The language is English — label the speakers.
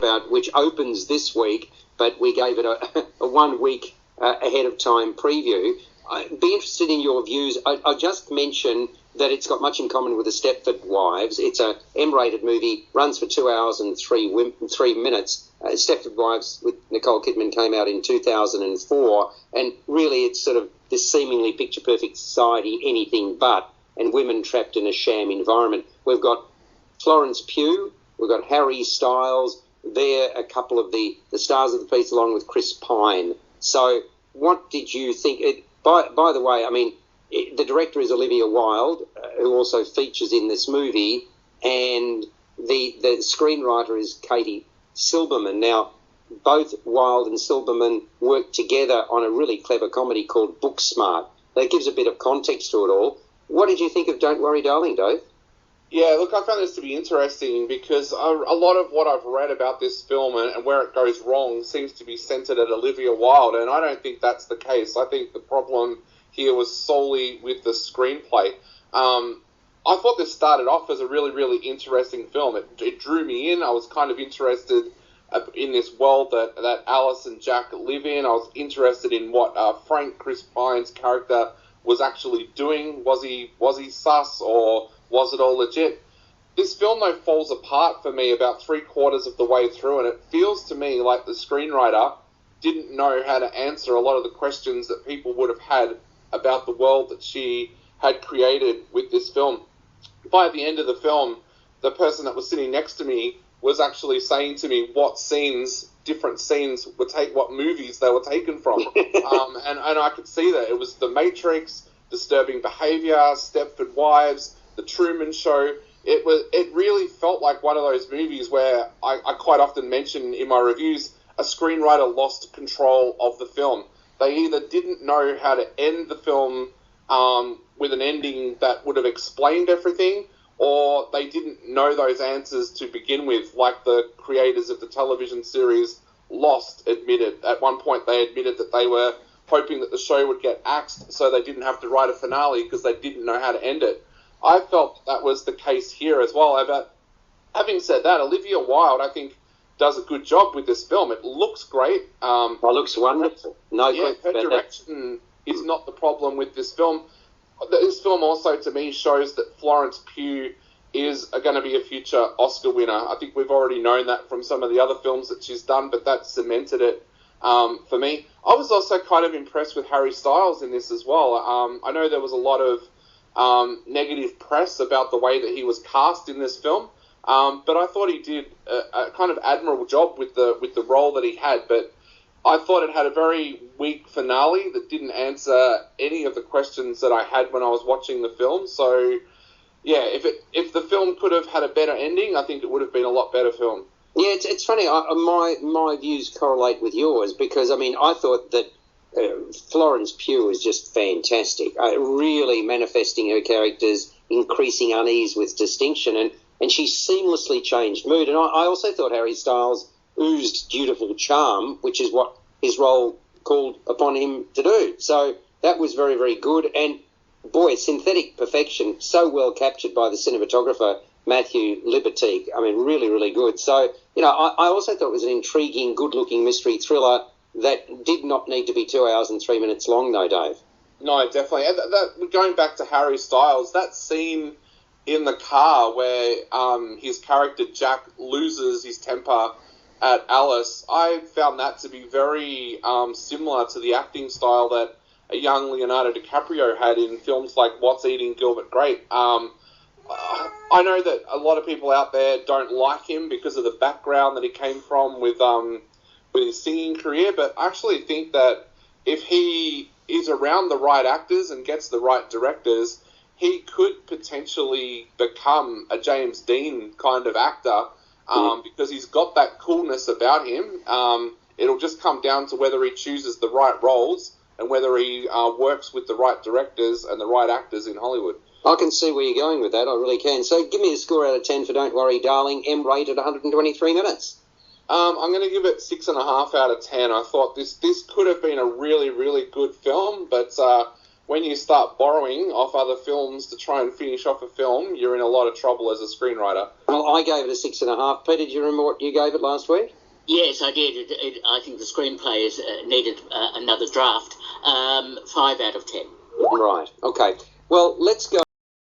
Speaker 1: about, which opens this week, but we gave it a 1 week ahead of time preview. I'd be interested in your views. I just mention that it's got much in common with The Stepford Wives. It's a M-rated movie, runs for 2 hours and 3 minutes. Stepford Wives with Nicole Kidman came out in 2004, and really it's sort of this seemingly picture-perfect society, anything but, and women trapped in a sham environment. We've got Florence Pugh, we've got Harry Styles. They're a couple of the stars of the piece, along with Chris Pine. So what did you think? By the way, I mean, the director is Olivia Wilde, who also features in this movie, and the screenwriter is Katie Silberman. Now, both Wilde and Silberman worked together on a really clever comedy called Booksmart. That gives a bit of context to it all. What did you think of Don't Worry Darling, Dave?
Speaker 2: Yeah, look, I found this to be interesting because a lot of what I've read about this film and where it goes wrong seems to be centred at Olivia Wilde, and I don't think that's the case. I think the problem here was solely with the screenplay. I thought this started off as a really, really interesting film. It drew me in. I was kind of interested in this world that Alice and Jack live in. I was interested in what Frank, Chris Pine's character, was actually doing. Was he sus, or was it all legit? This film, though, falls apart for me about 3/4 of the way through, and it feels to me like the screenwriter didn't know how to answer a lot of the questions that people would have had about the world that she had created with this film. By the end of the film, the person that was sitting next to me was actually saying to me what different scenes what movies they were taken from. And I could see that. It was The Matrix, Disturbing Behaviour, Stepford Wives, The Truman Show. It really felt like one of those movies where I quite often mention in my reviews, a screenwriter lost control of the film. They either didn't know how to end the film with an ending that would have explained everything, or they didn't know those answers to begin with, like the creators of the television series Lost admitted. At one point they admitted that they were hoping that the show would get axed so they didn't have to write a finale because they didn't know how to end it. I felt that was the case here as well. But having said that, Olivia Wilde, I think, does a good job with this film. It looks great.
Speaker 1: It looks wonderful.
Speaker 2: Her direction is not the problem with this film. This film also, to me, shows that Florence Pugh is going to be a future Oscar winner. I think we've already known that from some of the other films that she's done, but that cemented it for me. I was also kind of impressed with Harry Styles in this as well. I know there was a lot of negative press about the way that he was cast in this film, but I thought he did a kind of admirable job with the role that he had. But I thought it had a very weak finale that didn't answer any of the questions that I had when I was watching the film. So, yeah, if the film could have had a better ending, I think it would have been a lot better film.
Speaker 1: Yeah, it's funny. My views correlate with yours because, I mean, I thought that Florence Pugh was just fantastic, really manifesting her character's increasing unease with distinction, and she seamlessly changed mood. And I also thought Harry Styles oozed dutiful charm, which is what his role called upon him to do. So that was very, very good. And, boy, synthetic perfection, so well captured by the cinematographer, Matthew Libatique. I mean, really, really good. So, you know, I also thought it was an intriguing, good-looking mystery thriller that did not need to be 2 hours and 3 minutes long, though, Dave.
Speaker 2: No, definitely. And going back to Harry Styles, that scene in the car where his character Jack loses his temper at Alice, I found that to be very similar to the acting style that a young Leonardo DiCaprio had in films like What's Eating Gilbert Grape. I know that a lot of people out there don't like him because of the background that he came from with his singing career, but I actually think that if he is around the right actors and gets the right directors, he could potentially become a James Dean kind of actor. Because he's got that coolness about him. It'll just come down to whether he chooses the right roles and whether he works with the right directors and the right actors in Hollywood.
Speaker 1: I can see where you're going with that, I really can. So give me a score out of 10 for Don't Worry Darling, M-rated 123 minutes.
Speaker 2: I'm going to give it 6.5 out of 10. I thought this could have been a really, really good film, but when you start borrowing off other films to try and finish off a film, you're in a lot of trouble as a screenwriter.
Speaker 1: Well, I gave it a 6.5. Peter, do you remember what you gave it last week?
Speaker 3: Yes, I did. I think the screenplay needed another draft. 5 out of 10.
Speaker 1: Right. Okay. Well, let's go.